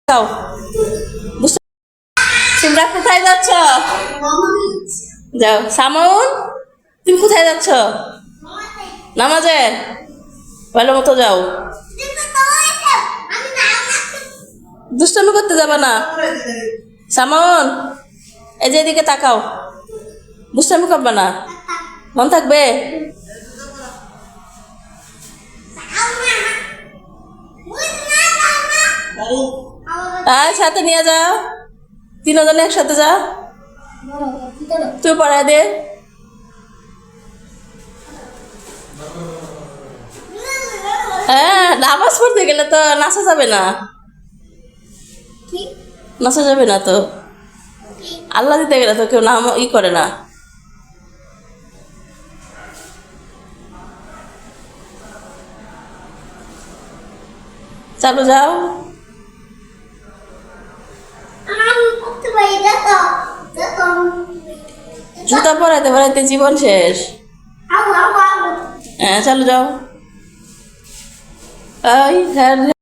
যাও। তোমরা কোথায় যাচ্ছ? যাও। সামন, তুমি কোথায় যাচ্ছ? নামাজে। ভালো মতো যাও। দুষ্টামি করতে যাবে না। সামন, এই যে এদিকে তাকাও। দুষ্টামি করবে না, মন থাকবে। সাথে নিয়ে যাও, তিনজনে একসাথে যা। তুই পড়ায় দে। হ্যাঁ, নামাজ পড়তে গেলে তো নাচা যাবে না। নাচা যাবে না তো, আল্লাহ দিতে গেলে তো কেউ নাম করে না। চালু যাও। জুতা পরাইতে পরাইতে জীবন শেষ। হ্যাঁ, চালু যাও। হ্যাঁ।